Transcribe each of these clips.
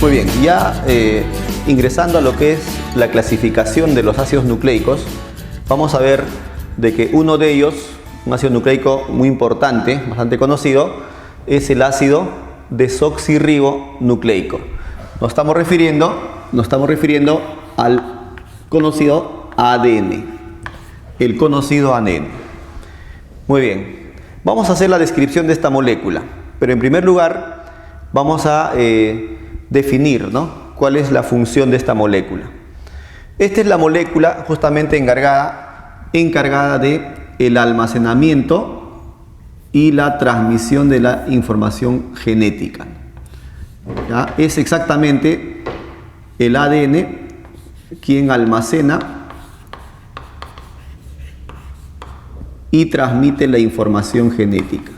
Muy bien, ya ingresando a lo que es la clasificación de los ácidos nucleicos, vamos a ver de que uno de ellos, un ácido nucleico muy importante, bastante conocido, es el ácido desoxirribonucleico. Nos estamos refiriendo al conocido ADN, el conocido ADN. Muy bien, vamos a hacer la descripción de esta molécula, pero en primer lugar vamos a definir, ¿no?, cuál es la función de esta molécula. Esta es la molécula justamente encargada de el almacenamiento y la transmisión de la información genética. ¿Ya? Es exactamente el ADN quien almacena y transmite la información genética.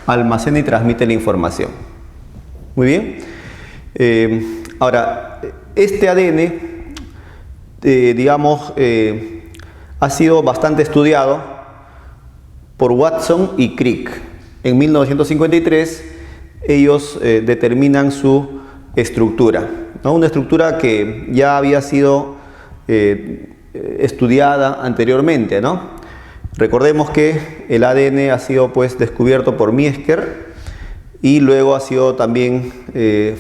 Almacena y transmite la información. Muy bien. Ahora, este ADN, ha sido bastante estudiado por Watson y Crick. En 1953, ellos determinan su estructura, ¿no? Una estructura que ya había sido estudiada anteriormente, ¿no? Recordemos que el ADN ha sido descubierto por Miesker y luego ha sido también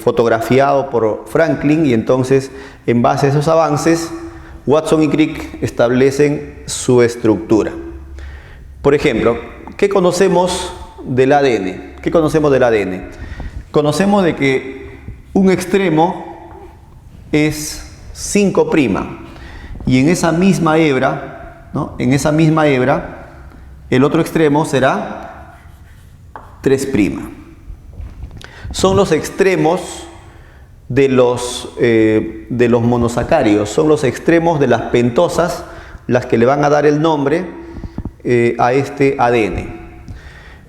fotografiado por Franklin, y entonces en base a esos avances Watson y Crick establecen su estructura. Por ', ¿qué conocemos del ADN? Conocemos de que un extremo es 5' y en esa misma hebra, ¿no?, el otro extremo será 3'. Son los extremos de los monosacáridos, son los extremos de las pentosas las que le van a dar el nombre a este ADN.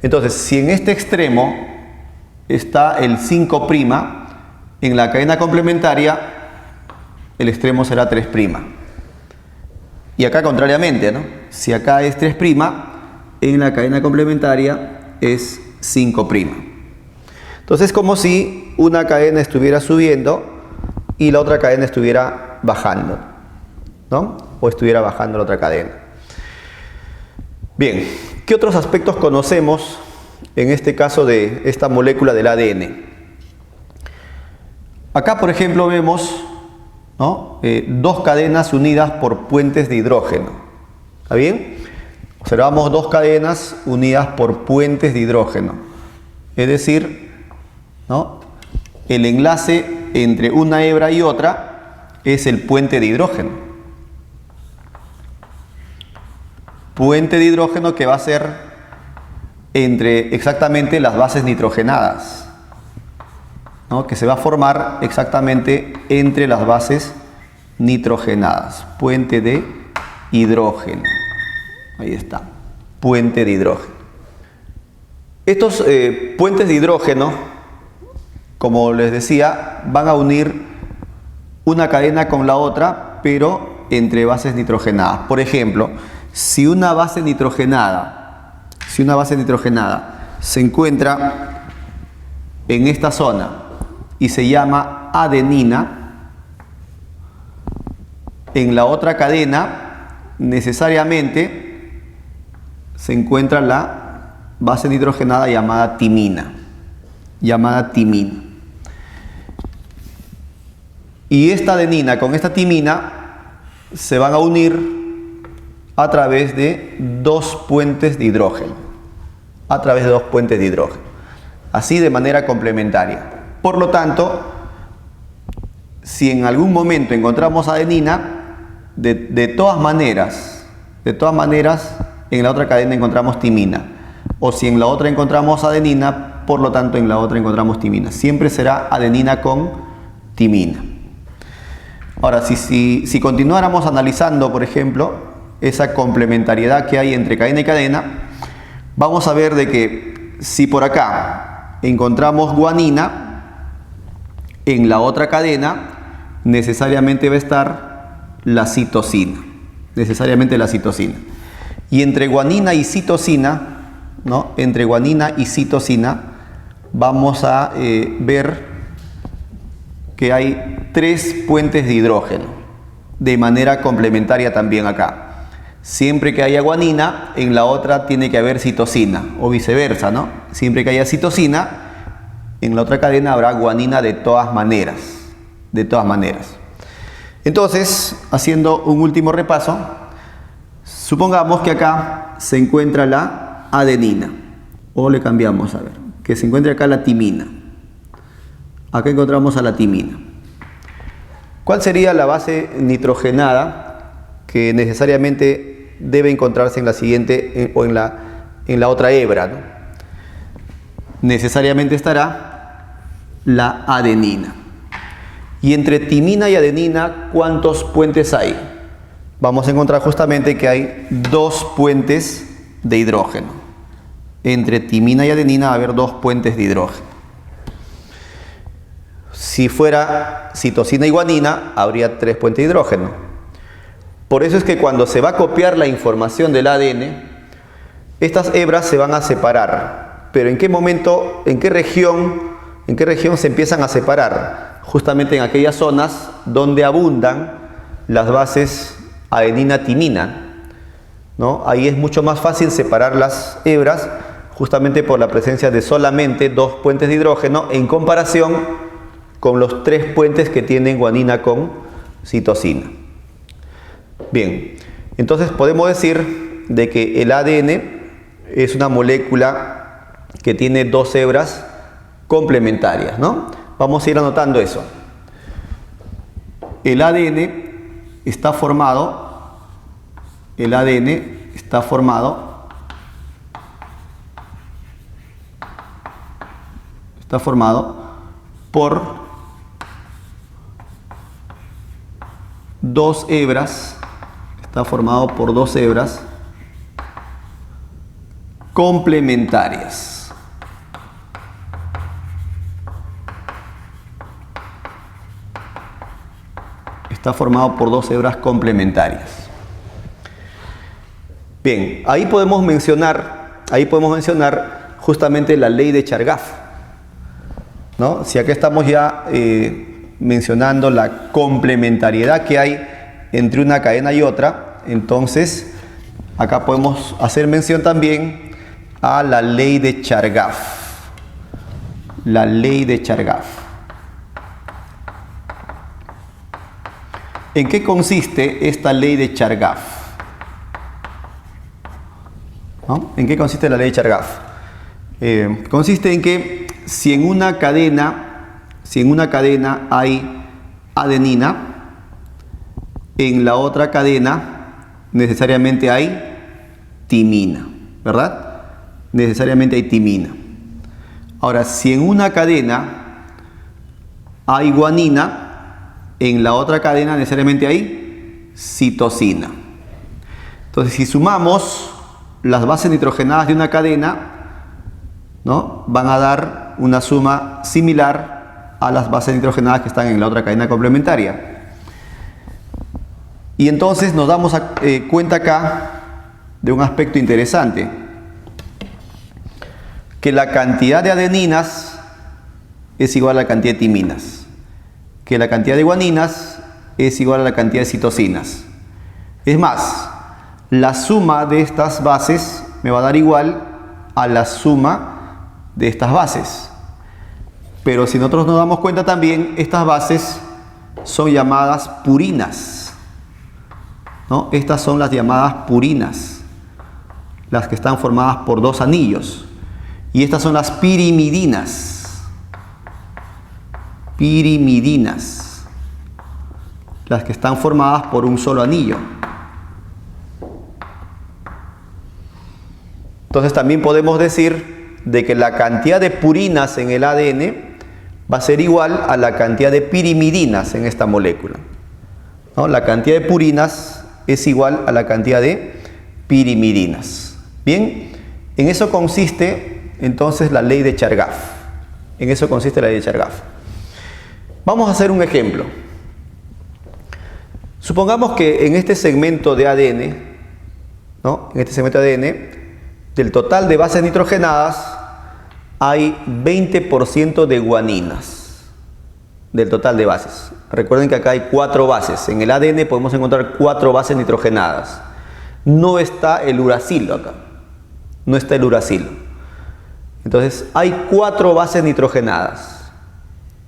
Entonces, si en este extremo está el 5', en la cadena complementaria el extremo será 3'. Y acá contrariamente, ¿no? Si acá es 3', en la cadena complementaria es 5'. Entonces es como si una cadena estuviera subiendo y la otra cadena estuviera bajando, ¿no? O estuviera bajando la otra cadena. Bien, ¿qué otros aspectos conocemos en este caso de esta molécula del ADN? Acá, por ejemplo, vemos, ¿no?, dos cadenas unidas por puentes de hidrógeno. ¿Está bien? Observamos dos cadenas unidas por puentes de hidrógeno. Es decir, ¿no?, el enlace entre una hebra y otra es el puente de hidrógeno. Puente de hidrógeno que va a ser entre exactamente las bases nitrogenadas, ¿no?, que se va a formar exactamente entre las bases nitrogenadas. Puente de hidrógeno. Ahí está. Puente de hidrógeno. Estos puentes de hidrógeno, como les decía, van a unir una cadena con la otra, pero entre bases nitrogenadas. Por ejemplo, si una base nitrogenada se encuentra en esta zona y se llama adenina, en la otra cadena necesariamente se encuentra la base nitrogenada llamada timina. Y esta adenina con esta timina se van a unir a través de dos puentes de hidrógeno. Así de manera complementaria. Por lo tanto, si en algún momento encontramos adenina, de todas maneras, en la otra cadena encontramos timina. O si en la otra encontramos adenina, por lo tanto en la otra encontramos timina. Siempre será adenina con timina. Ahora, si continuáramos analizando, por ejemplo, esa complementariedad que hay entre cadena y cadena, vamos a ver de que si por acá encontramos guanina, en la otra cadena necesariamente va a estar la citosina. Necesariamente la citosina. Y entre guanina y citosina, ¿no? Entre guanina y citosina vamos a ver que hay 3 puentes de hidrógeno de manera complementaria también acá. Siempre que haya guanina, en la otra tiene que haber citosina, o viceversa, ¿no? Siempre que haya citosina, en la otra cadena habrá guanina de todas maneras. De todas maneras. Entonces, haciendo un último repaso, supongamos que acá se encuentra la adenina, o le cambiamos, a ver, que se encuentre acá la timina. Acá encontramos a la timina. ¿Cuál sería la base nitrogenada que necesariamente debe encontrarse en la siguiente o en la otra hebra, ¿no? Necesariamente estará la adenina. Y entre timina y adenina, ¿cuántos puentes hay? Vamos a encontrar justamente que hay 2 puentes de hidrógeno. Entre timina y adenina va a haber 2 puentes de hidrógeno. Si fuera citosina y guanina, habría 3 puentes de hidrógeno. Por eso es que cuando se va a copiar la información del ADN, estas hebras se van a separar. Pero ¿en qué momento, en qué región se empiezan a separar? Justamente en aquellas zonas donde abundan las bases adenina-timina, ¿no? Ahí es mucho más fácil separar las hebras, justamente por la presencia de solamente 2 puentes de hidrógeno en comparación con los 3 puentes que tienen guanina con citosina. Bien, entonces podemos decir de que el ADN es una molécula que tiene 2 hebras complementarias, ¿no? Vamos a ir anotando eso. El ADN está formado por 2 hebras. Está formado por 2 hebras complementarias. Está formado por 2 hebras complementarias. Bien, ahí podemos mencionar justamente la ley de Chargaff, ¿no? Si acá estamos ya mencionando la complementariedad que hay entre una cadena y otra, entonces acá podemos hacer mención también a la ley de Chargaff. La ley de Chargaff. ¿En qué consiste esta ley de Chargaff? ¿No? ¿En qué consiste la ley de Chargaff? Consiste en que si en una cadena hay adenina, en la otra cadena necesariamente hay timina, ¿verdad? Necesariamente hay timina. Ahora, si en una cadena hay guanina, en la otra cadena necesariamente hay citosina. Entonces, si sumamos las bases nitrogenadas de una cadena, ¿no?, van a dar una suma similar a las bases nitrogenadas que están en la otra cadena complementaria. Y entonces nos damos cuenta acá de un aspecto interesante, que la cantidad de adeninas es igual a la cantidad de timinas, que la cantidad de guaninas es igual a la cantidad de citosinas. Es más, la suma de estas bases me va a dar igual a la suma de estas bases. Pero si nosotros nos damos cuenta también, estas bases son llamadas purinas, ¿no? Estas son las llamadas purinas, las que están formadas por 2 anillos. Y estas son las pirimidinas. Pirimidinas, las que están formadas por un solo anillo. Entonces también podemos decir de que la cantidad de purinas en el ADN va a ser igual a la cantidad de pirimidinas en esta molécula, ¿no? La cantidad de purinas es igual a la cantidad de pirimidinas. Bien, en eso consiste entonces la ley de Chargaff. En eso consiste la ley de Chargaff. Vamos a hacer un ejemplo. Supongamos que en este segmento de ADN, ¿no? En este segmento de ADN, del total de bases nitrogenadas, hay 20% de guaninas del total de bases. Recuerden que acá hay 4 bases. En el ADN podemos encontrar 4 bases nitrogenadas. No está el uracilo acá. No está el uracilo. Entonces, hay 4 bases nitrogenadas.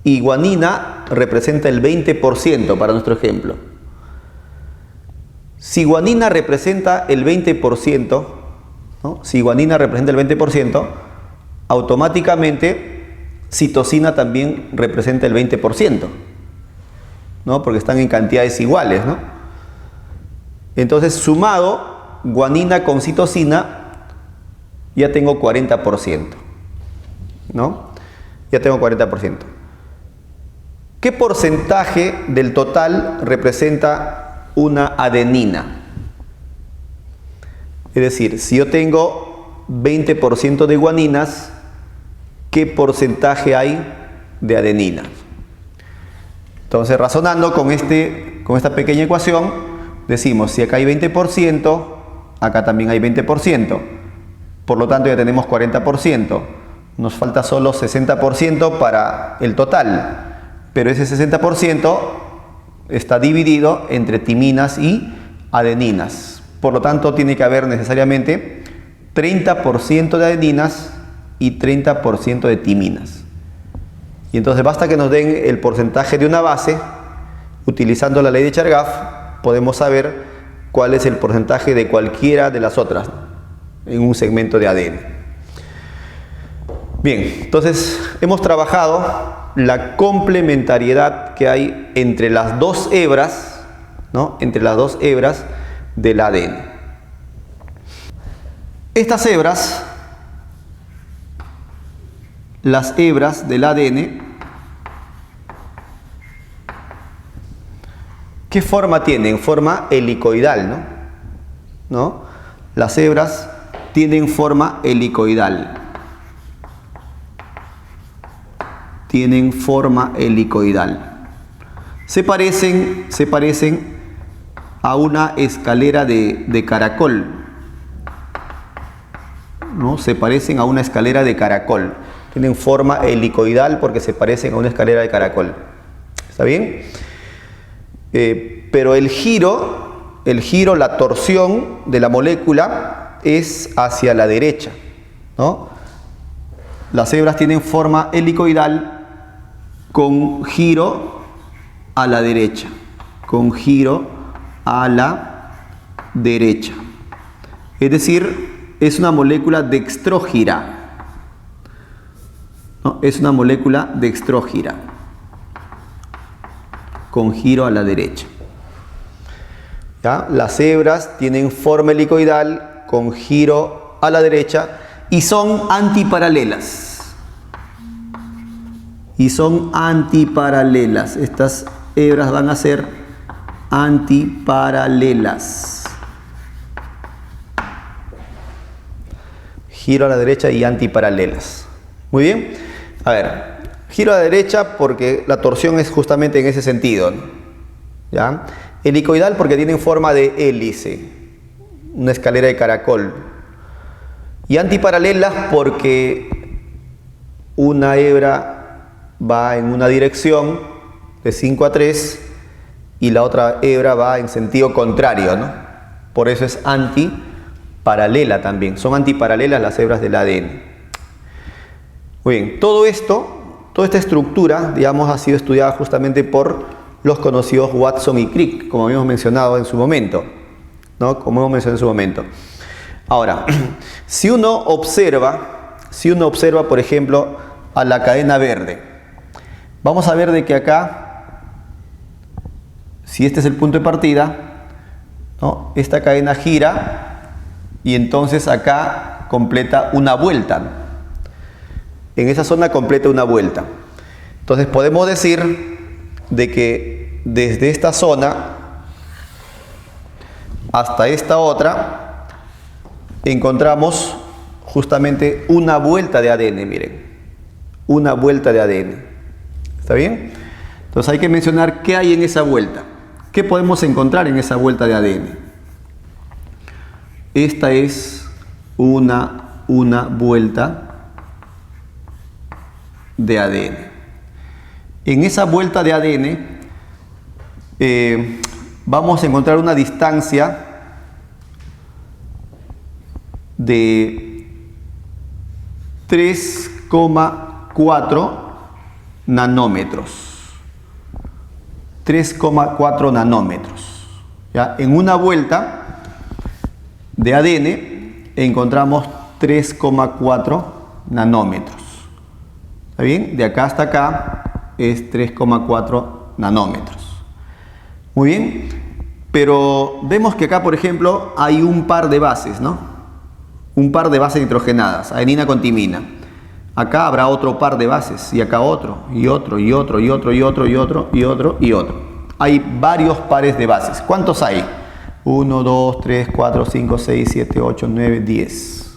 Y guanina representa el 20% para nuestro ejemplo. Si guanina representa el 20%, ¿no? Si guanina representa el 20%, automáticamente citosina también representa el 20%, ¿no? Porque están en cantidades iguales, ¿no? Entonces, sumado guanina con citosina, ya tengo 40%, ¿no? Ya tengo 40%. ¿Qué porcentaje del total representa una adenina? Es decir, si yo tengo 20% de guaninas, ¿qué porcentaje hay de adenina? Entonces, razonando con esta pequeña ecuación, decimos, si acá hay 20%, acá también hay 20%. Por lo tanto, ya tenemos 40%. Nos falta solo 60% para el total. Pero ese 60% está dividido entre timinas y adeninas. Por lo tanto, tiene que haber necesariamente 30% de adeninas y 30% de timinas. Y entonces basta que nos den el porcentaje de una base. Utilizando la ley de Chargaff, podemos saber cuál es el porcentaje de cualquiera de las otras en un segmento de ADN. Bien, entonces hemos trabajado la complementariedad que hay entre las dos hebras, ¿no? Entre las dos hebras del ADN. Estas hebras, las hebras del ADN, ¿qué forma tienen? Forma helicoidal, ¿no? Las hebras tienen forma helicoidal. Tienen forma helicoidal. Se parecen a una escalera de caracol, ¿no? Se parecen a una escalera de caracol. Tienen forma helicoidal porque se parecen a una escalera de caracol. ¿Está bien? Pero el giro, la torsión de la molécula es hacia la derecha, ¿no? Las hebras tienen forma helicoidal con giro a la derecha, con giro a la derecha. Es decir, es una molécula dextrógira, ¿no? Es una molécula dextrógira con giro a la derecha. ¿Ya? Las hebras tienen forma helicoidal con giro a la derecha y son antiparalelas. Estas hebras van a ser antiparalelas. Giro a la derecha y antiparalelas. Muy bien. A ver, giro a la derecha porque la torsión es justamente en ese sentido, ¿no? ¿Ya? Helicoidal porque tienen forma de hélice, una escalera de caracol. Y antiparalelas porque una hebra va en una dirección de 5 a 3 y la otra hebra va en sentido contrario, ¿no? Por eso es antiparalela también. Son antiparalelas las hebras del ADN. Muy bien, toda esta estructura, digamos, ha sido estudiada justamente por los conocidos Watson y Crick, como habíamos mencionado en su momento, ¿no? Ahora, si uno observa, por ejemplo, a la cadena verde, vamos a ver de que acá, si este es el punto de partida, ¿no? Esta cadena gira y entonces acá completa una vuelta, ¿no? En esa zona completa una vuelta. Entonces podemos decir de que desde esta zona hasta esta otra encontramos justamente una vuelta de ADN, miren. Una vuelta de ADN. ¿Está bien? Entonces hay que mencionar qué hay en esa vuelta. ¿Qué podemos encontrar en esa vuelta de ADN? Esta es una vuelta de ADN. En esa vuelta de ADN vamos a encontrar una distancia de 3,4 nanómetros. 3,4 nanómetros. ¿Ya? En una vuelta de ADN encontramos 3,4 nanómetros. ¿Está bien? De acá hasta acá es 3,4 nanómetros. Muy bien. Pero vemos que acá, por ejemplo, hay un par de bases, ¿no? Un par de bases nitrogenadas, adenina con timina. Acá habrá otro par de bases, y acá otro, y otro, y otro, y otro, y otro, y otro, y otro, y otro. Hay varios pares de bases. ¿Cuántos hay? 1, 2, 3, 4, 5, 6, 7, 8, 9, 10.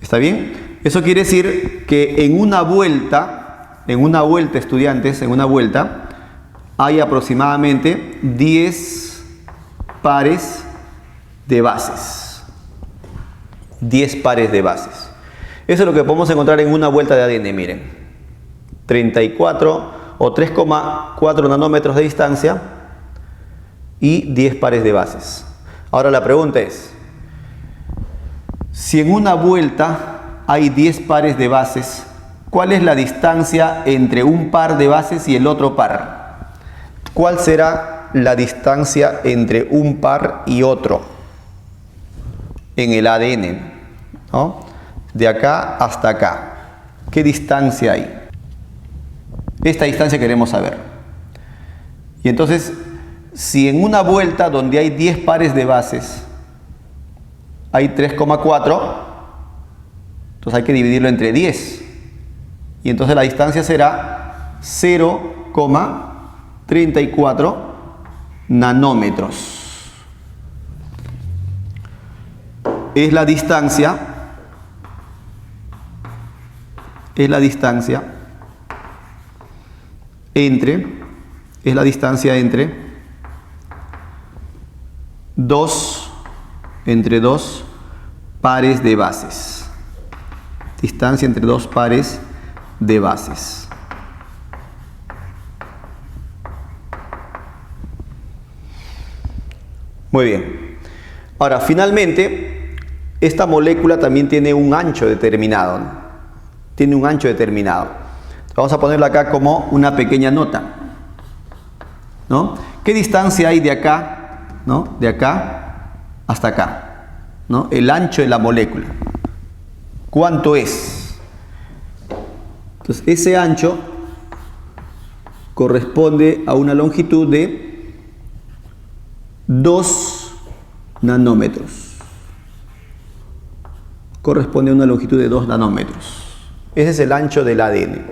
¿Está bien? Eso quiere decir que en una vuelta, estudiantes, en una vuelta, hay aproximadamente 10 pares de bases. 10 pares de bases. Eso es lo que podemos encontrar en una vuelta de ADN, miren. 34 o 3,4 nanómetros de distancia y 10 pares de bases. Ahora la pregunta es, si en una vuelta hay 10 pares de bases, ¿cuál es la distancia entre un par de bases y el otro par? ¿Cuál será la distancia entre un par y otro en el ADN? ¿No? De acá hasta acá. ¿Qué distancia hay? Esta distancia queremos saber. Y entonces, si en una vuelta donde hay 10 pares de bases hay 3,4, entonces hay que dividirlo entre 10. Y entonces la distancia será 0,34 nanómetros. Es la distancia entre dos pares de bases. Distancia entre dos pares de bases. Muy bien. Ahora, finalmente, esta molécula también tiene un ancho determinado, ¿no? Tiene un ancho determinado. Vamos a ponerlo acá como una pequeña nota, ¿no? ¿Qué distancia hay de acá, ¿no? De acá hasta acá, ¿no? El ancho de la molécula. ¿Cuánto es? Entonces, ese ancho corresponde a una longitud de 2 nanómetros. Corresponde a una longitud de 2 nanómetros. Ese es el ancho del ADN.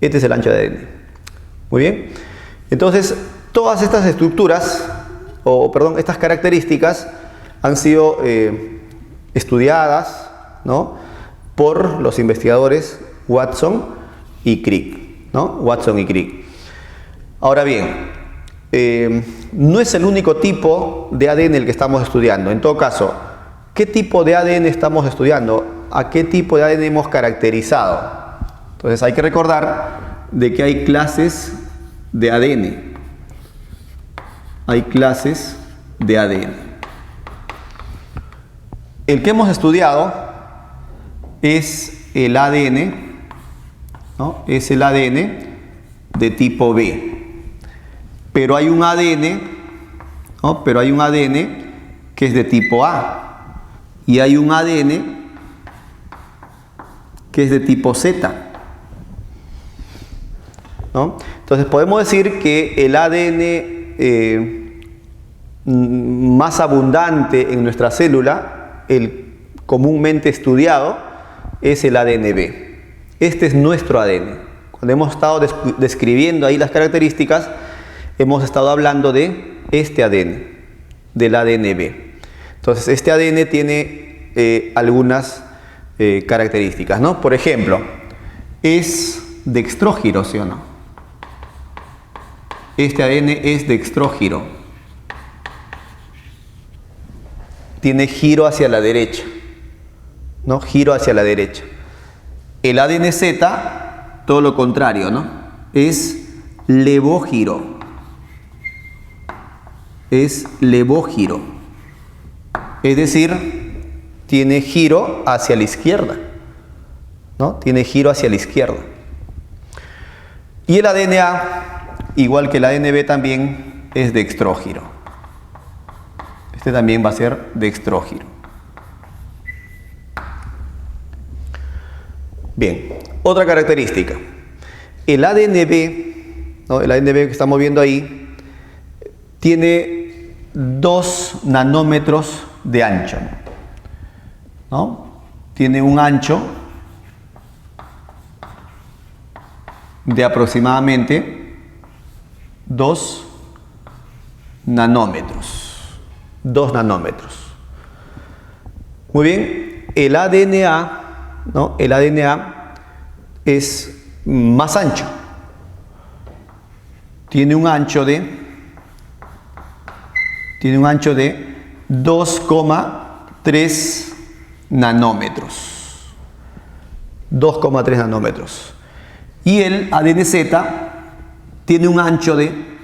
Este es el ancho del ADN. Muy bien. Entonces, todas estas estructuras, estas características han sido estudiadas, ¿no?, por los investigadores Watson y Crick, ¿no? Watson y Crick. Ahora bien, no es el único tipo de ADN el que estamos estudiando. En todo caso, ¿qué tipo de ADN estamos estudiando? ¿A qué tipo de ADN hemos caracterizado? Entonces hay que recordar de que hay clases de ADN. Hay clases de ADN. El que hemos estudiado es el ADN, ¿no? Es el ADN de tipo B. Pero hay un ADN, ¿no? Pero hay un ADN que es de tipo A. Y hay un ADN que es de tipo Z, ¿no? Entonces podemos decir que el ADN más abundante en nuestra célula, el comúnmente estudiado, es el ADN B. Este es nuestro ADN. Cuando hemos estado describiendo ahí las características, hemos estado hablando de este ADN, del ADN B. Entonces este ADN tiene algunas características, ¿no? Por ejemplo, es dextrógiro, ¿sí o no? Este ADN es dextrógiro. Tiene giro hacia la derecha, ¿no? Giro hacia la derecha. El ADN Z, todo lo contrario, ¿no? Es levógiro. Es levógiro. Es decir, tiene giro hacia la izquierda, ¿no? Tiene giro hacia la izquierda. Y el ADN A, igual que el ADN B, también es dextrógiro. Este también va a ser dextrógiro. Bien, otra característica. El ADN B, ¿no? El ADN B que estamos viendo ahí, tiene 2 nanómetros de ancho, ¿no? Tiene un ancho de aproximadamente 2 nanómetros. 2 nanómetros. Muy bien, el ADN A, ¿no? El ADN A es más ancho. Tiene un ancho de 2,3 nanómetros. 2,3 nanómetros. Y el ADN Z tiene un ancho de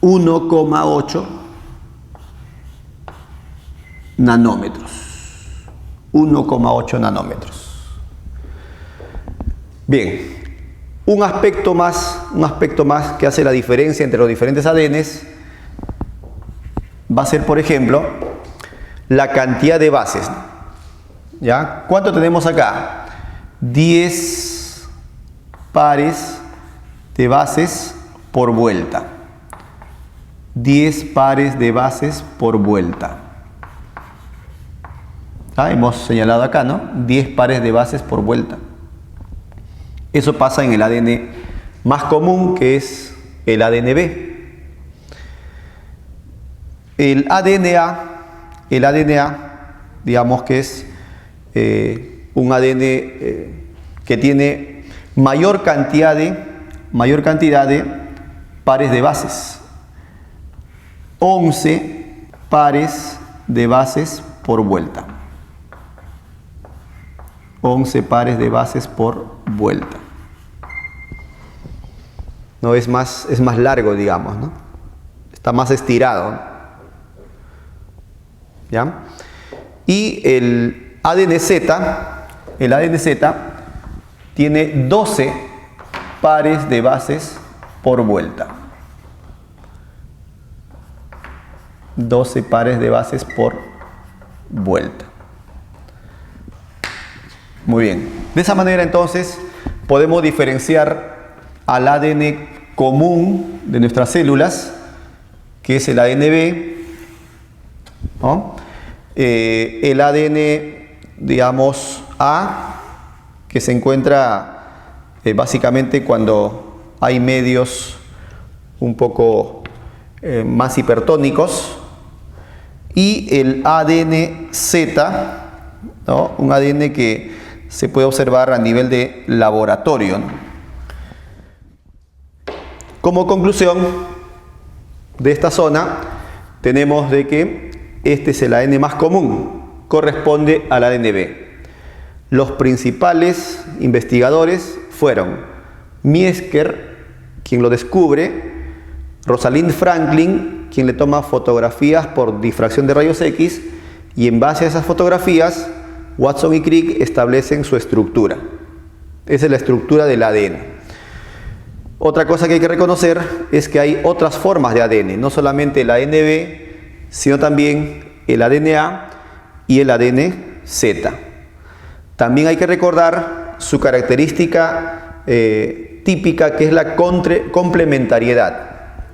1,8 nanómetros. 1,8 nanómetros. Bien, un aspecto más que hace la diferencia entre los diferentes ADNs va a ser, por ejemplo, la cantidad de bases. ¿Ya? ¿Cuánto tenemos acá? 10 pares de bases por vuelta. 10 pares de bases por vuelta. Hemos señalado acá, ¿no? 10 pares de bases por vuelta. Eso pasa en el ADN más común, que es el ADN B. El ADN A, digamos que es un ADN que tiene mayor cantidad de pares de bases. 11 pares de bases por vuelta. 11 pares de bases por vuelta. No es más largo, digamos, ¿no? Está más estirado. ¿Ya? Y el ADN Z tiene 12 pares de bases por vuelta. 12 pares de bases por vuelta. Muy bien. De esa manera, entonces, podemos diferenciar al ADN común de nuestras células, que es el ADN B, ¿no? El ADN, digamos, A, que se encuentra básicamente cuando hay medios un poco más hipertónicos, y el ADN Z, ¿no? Un ADN que se puede observar a nivel de laboratorio, ¿no? Como conclusión de esta zona, tenemos de que este es el ADN más común, corresponde al ADN B. Los principales investigadores fueron Miesker, quien lo descubre, Rosalind Franklin, quien le toma fotografías por difracción de rayos X, y en base a esas fotografías, Watson y Crick establecen su estructura. Esa es la estructura del ADN. Otra cosa que hay que reconocer es que hay otras formas de ADN, no solamente el ADN B, sino también el ADN A y el ADN Z. También hay que recordar su característica típica, que es la complementariedad,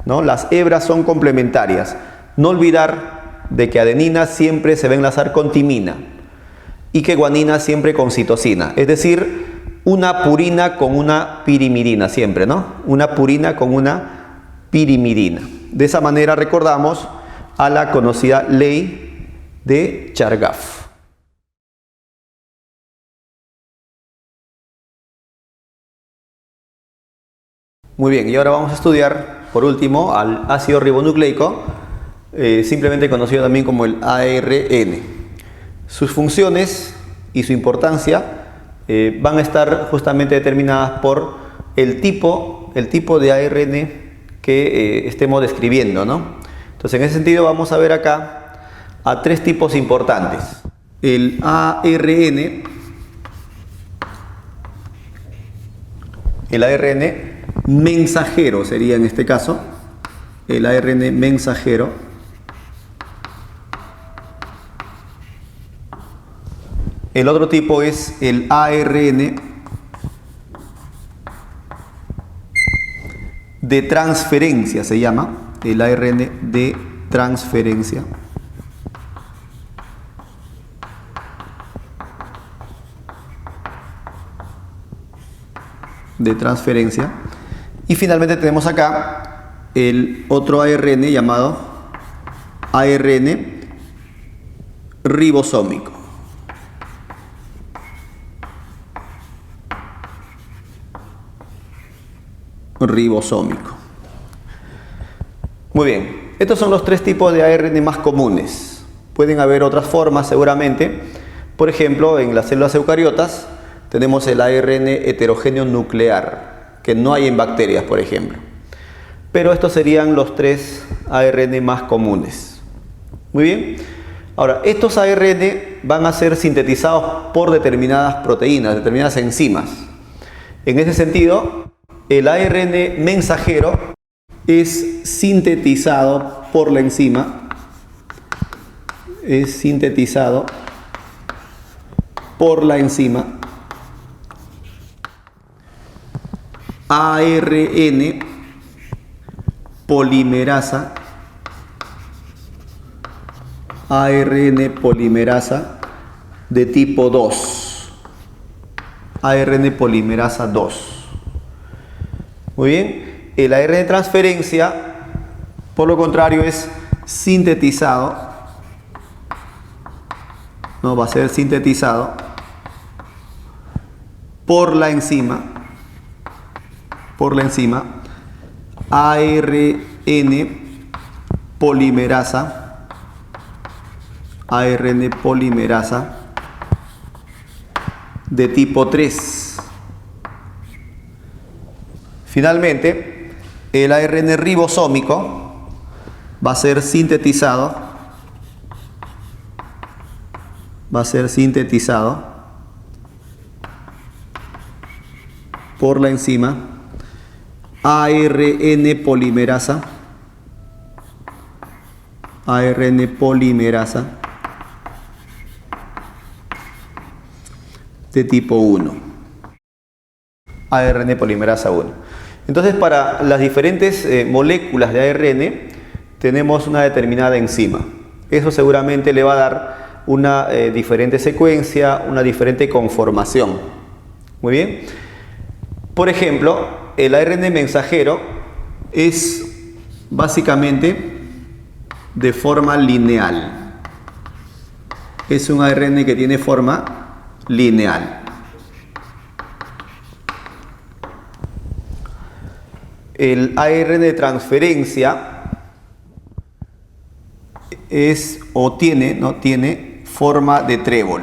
¿no? Las hebras son complementarias. No olvidar de que adenina siempre se va a enlazar con timina y que guanina siempre con citosina. Es decir, una purina con una pirimidina siempre, ¿no? Una purina con una pirimidina. De esa manera recordamos a la conocida ley de Chargaff. Muy bien, y ahora vamos a estudiar, por último, al ácido ribonucleico, simplemente conocido también como el ARN. Sus funciones y su importancia van a estar justamente determinadas por el tipo de ARN que estemos describiendo, ¿no? Entonces, en ese sentido, vamos a ver acá a tres tipos importantes. El ARN mensajero sería en este caso, el ARN mensajero. El otro tipo es el ARN de transferencia, se llama, el ARN de transferencia. Y finalmente tenemos acá el otro ARN llamado ARN ribosómico. Muy bien, estos son los tres tipos de ARN más comunes. Pueden haber otras formas seguramente. Por ejemplo, en las células eucariotas tenemos el ARN heterogéneo nuclear, que no hay en bacterias, por ejemplo. Pero estos serían los tres ARN más comunes. Muy bien. Ahora, estos ARN van a ser sintetizados por determinadas proteínas, determinadas enzimas. En ese sentido, el ARN mensajero es sintetizado por la enzima. ARN polimerasa. De tipo 2. ARN polimerasa 2. Muy bien. El ARN de transferencia, por lo contrario, es sintetizado. No, va a ser sintetizado por la enzima. ARN polimerasa de tipo 3. Finalmente, el ARN ribosómico va a ser sintetizado por la enzima ARN polimerasa de tipo 1. ARN polimerasa 1. Entonces, para las diferentes moléculas de ARN tenemos una determinada enzima. Eso seguramente le va a dar una diferente secuencia, una diferente conformación. Muy bien. Por ejemplo, el ARN mensajero es básicamente de forma lineal. Es un ARN que tiene forma lineal. El ARN de transferencia es o tiene forma de trébol.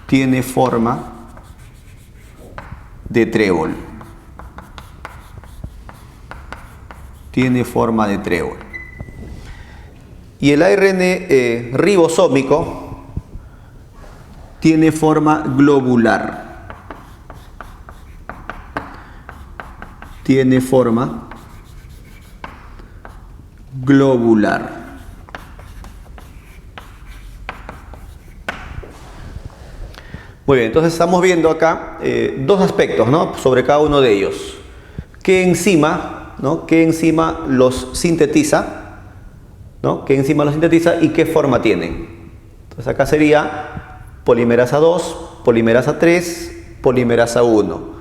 Tiene forma de trébol. Y el ARN ribosómico tiene forma globular. Muy bien, entonces estamos viendo acá dos aspectos, ¿no?, sobre cada uno de ellos. ¿Qué enzima los sintetiza? ¿No? ¿Qué enzima los sintetiza y qué forma tienen? Entonces acá sería polimerasa 2, polimerasa 3, polimerasa 1.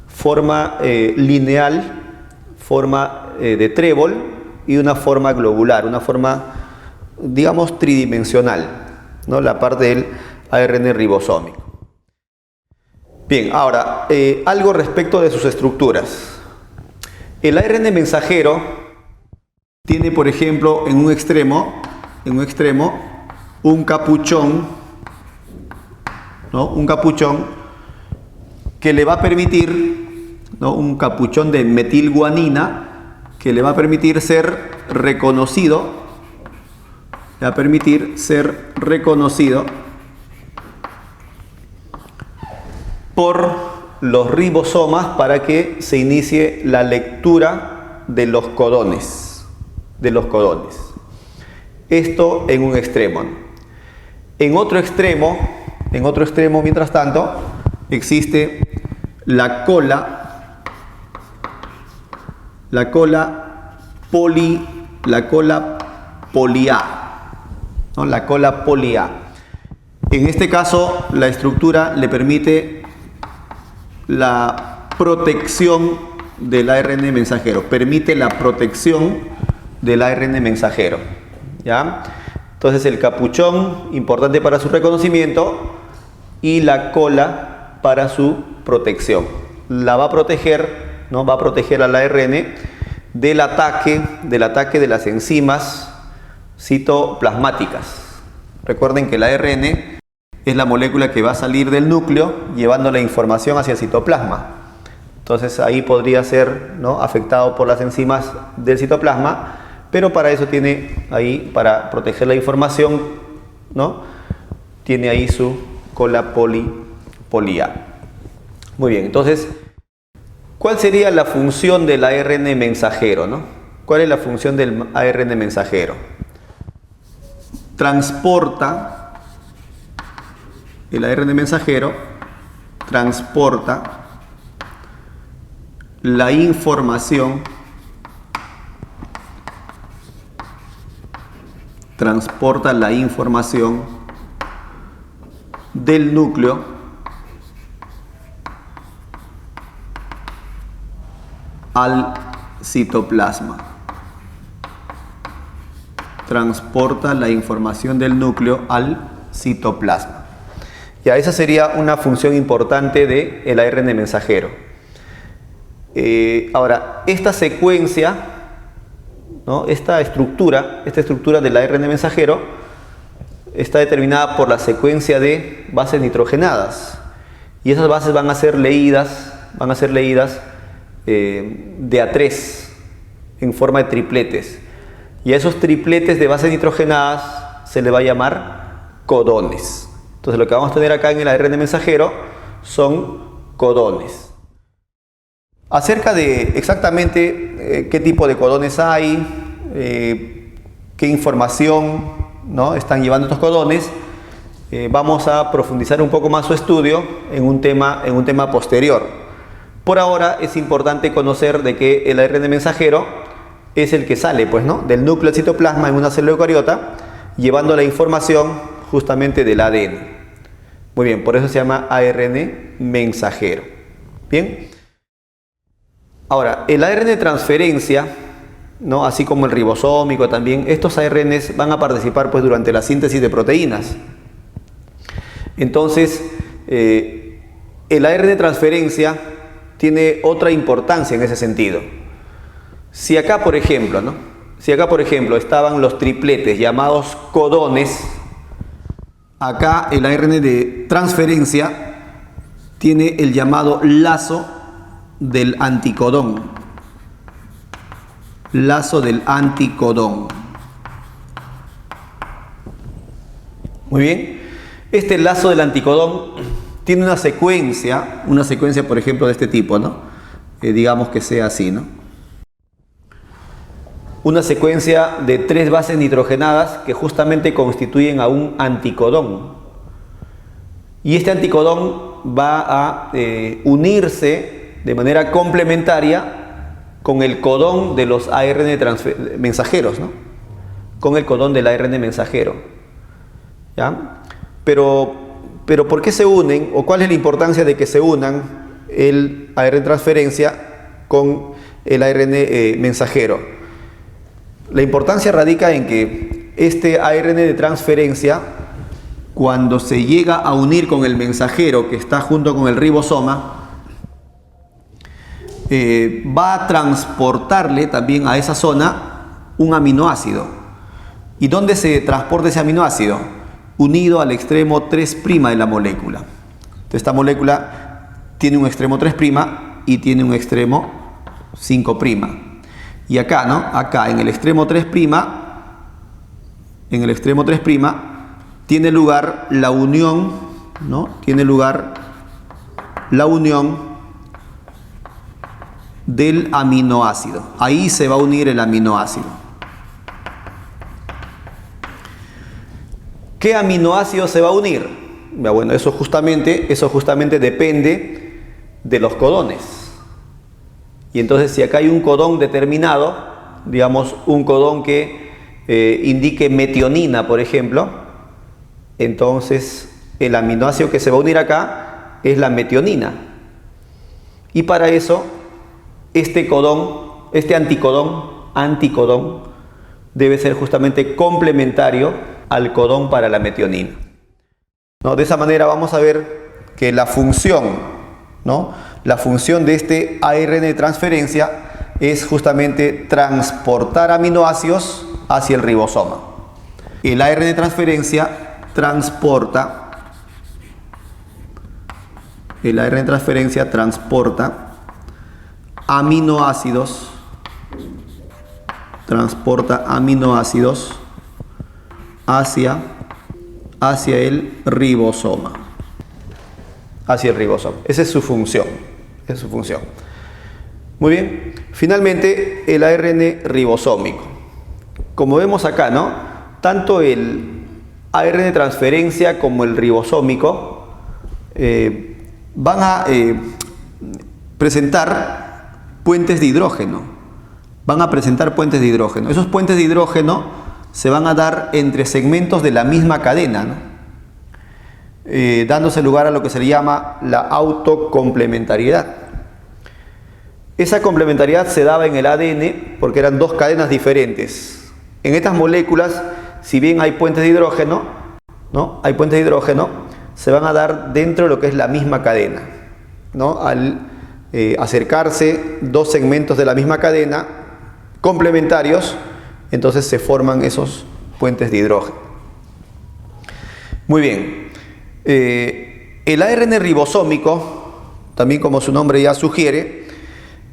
Forma lineal, forma de trébol y una forma globular, una forma, digamos, tridimensional, ¿no?, la parte del ARN ribosómico. Bien, ahora, algo respecto de sus estructuras. El ARN mensajero tiene, por ejemplo, en un extremo, un capuchón, ¿no? Un capuchón que le va a permitir, ¿no? Un capuchón de metilguanina que le va a permitir ser reconocido, por los ribosomas para que se inicie la lectura de los codones. Esto en un extremo. En otro extremo, mientras tanto, existe la cola poli A, ¿no? La cola poli A. En este caso, la estructura le permite la protección del ARN mensajero, ¿ya? Entonces el capuchón, importante para su reconocimiento, y la cola para su protección. La va a proteger, ¿no? Va a proteger al ARN del ataque de las enzimas citoplasmáticas. Recuerden que el ARN es la molécula que va a salir del núcleo llevando la información hacia el citoplasma. Entonces ahí podría ser, ¿no?, afectado por las enzimas del citoplasma, pero para eso tiene ahí, para proteger la información, ¿no?, tiene ahí su cola poli A. Muy bien, entonces, ¿cuál sería la función del ARN mensajero, ¿no? ¿Cuál es la función del ARN mensajero? El ARN mensajero transporta la información del núcleo al citoplasma. Transporta la información del núcleo al citoplasma. Ya, esa sería una función importante del ARN mensajero. Ahora, esta secuencia, ¿no?, esta estructura del ARN mensajero está determinada por la secuencia de bases nitrogenadas. Y esas bases van a ser leídas de a 3 en forma de tripletes. Y a esos tripletes de bases nitrogenadas se le va a llamar codones. Entonces lo que vamos a tener acá en el ARN mensajero son codones. Acerca de exactamente qué tipo de codones hay, qué información, ¿no?, están llevando estos codones, vamos a profundizar un poco más su estudio en un tema posterior. Por ahora es importante conocer de que el ARN mensajero es el que sale, pues, ¿no?, del núcleo del citoplasma en una célula eucariota, llevando la información justamente del ADN. Muy bien, por eso se llama ARN mensajero. Bien. Ahora, el ARN de transferencia, ¿no?, así como el ribosómico también, estos ARNs van a participar, pues, durante la síntesis de proteínas. Entonces, el ARN de transferencia tiene otra importancia en ese sentido. Si acá, por ejemplo, estaban los tripletes llamados codones, acá el ARN de transferencia tiene el llamado lazo del anticodón. Muy bien. Este lazo del anticodón tiene una secuencia, por ejemplo, de este tipo, ¿no? Digamos que sea así, ¿no? Una secuencia de 3 bases nitrogenadas que justamente constituyen a un anticodón. Y este anticodón va a unirse de manera complementaria con el codón de los ARN mensajeros, ¿no? Con el codón del ARN mensajero. ¿Ya? Pero ¿por qué se unen? ¿O cuál es la importancia de que se unan el ARN transferencia con el ARN mensajero? La importancia radica en que este ARN de transferencia, cuando se llega a unir con el mensajero que está junto con el ribosoma, va a transportarle también a esa zona un aminoácido. ¿Y dónde se transporta ese aminoácido? Unido al extremo 3' de la molécula. Entonces, esta molécula tiene un extremo 3' y tiene un extremo 5'. Y acá, ¿no? Acá en el extremo 3', tiene lugar la unión, ¿no? Tiene lugar la unión del aminoácido. Ahí se va a unir el aminoácido. ¿Qué aminoácido se va a unir? Bueno, eso justamente depende de los codones. Y entonces, si acá hay un codón determinado, digamos un codón que indique metionina, por ejemplo, entonces el aminoácido que se va a unir acá es la metionina. Y para eso, este anticodón, debe ser justamente complementario al codón para la metionina, ¿no? De esa manera vamos a ver que la función, ¿no? La función de este ARN de transferencia es justamente transportar aminoácidos hacia el ribosoma. El ARN de transferencia transporta aminoácidos hacia el ribosoma. Esa es su función. Muy bien. Finalmente, el ARN ribosómico. Como vemos acá, ¿no? Tanto el ARN de transferencia como el ribosómico van a presentar puentes de hidrógeno. Esos puentes de hidrógeno se van a dar entre segmentos de la misma cadena, ¿no? Dándose lugar a lo que se le llama la autocomplementariedad. Esa complementariedad se daba en el ADN porque eran dos cadenas diferentes. En estas moléculas, si bien hay puentes de hidrógeno, ¿no? Se van a dar dentro de lo que es la misma cadena, ¿no? Al acercarse dos segmentos de la misma cadena complementarios, entonces se forman esos puentes de hidrógeno. Muy bien. El ARN ribosómico, también como su nombre ya sugiere,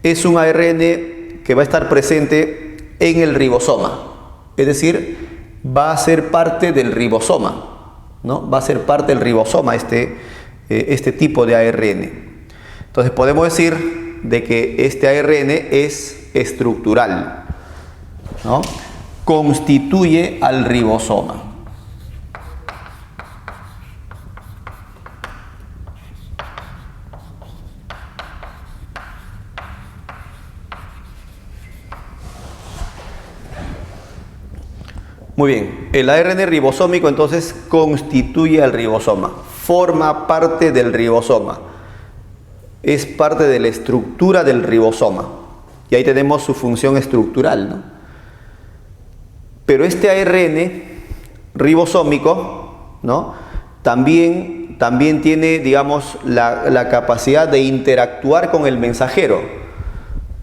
es un ARN que va a estar presente en el ribosoma. Es decir, va a ser parte del ribosoma, ¿no? Va a ser parte del ribosoma este tipo de ARN. Entonces podemos decir de que este ARN es estructural, ¿no? Constituye al ribosoma. Muy bien, el ARN ribosómico entonces constituye al ribosoma, forma parte del ribosoma, es parte de la estructura del ribosoma. Y ahí tenemos su función estructural, ¿no? Pero este ARN ribosómico, ¿no? También tiene, digamos, la capacidad de interactuar con el mensajero.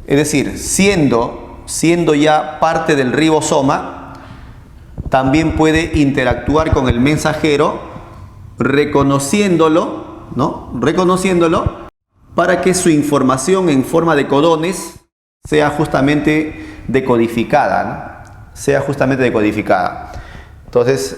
Es decir, siendo ya parte del ribosoma, también puede interactuar con el mensajero reconociéndolo, ¿no? Para que su información en forma de codones sea justamente decodificada, ¿no? Entonces,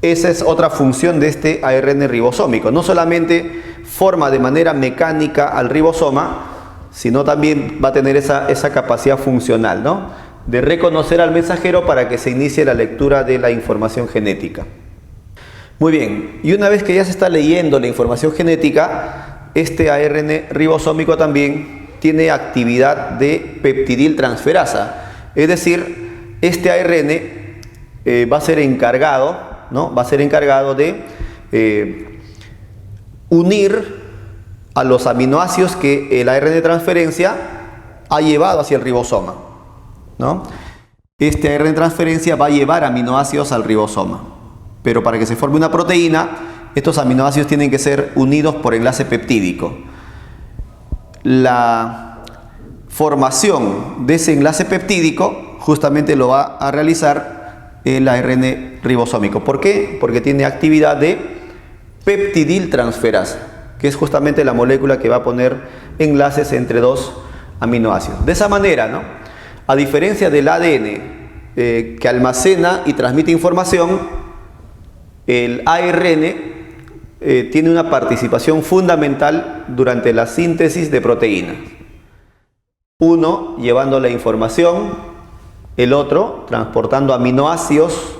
esa es otra función de este ARN ribosómico. No solamente forma de manera mecánica al ribosoma, sino también va a tener esa capacidad funcional, ¿no? De reconocer al mensajero para que se inicie la lectura de la información genética. Muy bien, y una vez que ya se está leyendo la información genética, este ARN ribosómico también tiene actividad de peptidiltransferasa. Es decir, este ARN va a ser encargado, ¿no? Va a ser encargado de unir a los aminoácidos que el ARN de transferencia ha llevado hacia el ribosoma, ¿no? Este ARN de transferencia va a llevar aminoácidos al ribosoma. Pero para que se forme una proteína, estos aminoácidos tienen que ser unidos por enlace peptídico. La formación de ese enlace peptídico justamente lo va a realizar el ARN ribosómico. ¿Por qué? Porque tiene actividad de peptidiltransferasa, que es justamente la molécula que va a poner enlaces entre dos aminoácidos. De esa manera, ¿no? A diferencia del ADN que almacena y transmite información, el ARN tiene una participación fundamental durante la síntesis de proteínas. Uno llevando la información, el otro transportando aminoácidos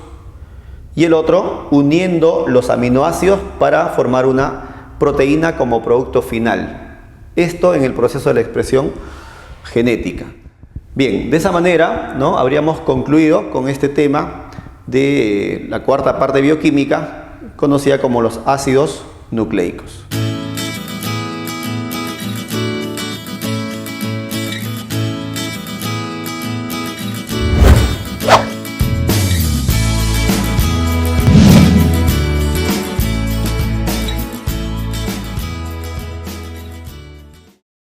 y el otro uniendo los aminoácidos para formar una proteína como producto final. Esto en el proceso de la expresión genética. Bien, de esa manera, ¿no?, habríamos concluido con este tema de la cuarta parte bioquímica, conocida como los ácidos nucleicos.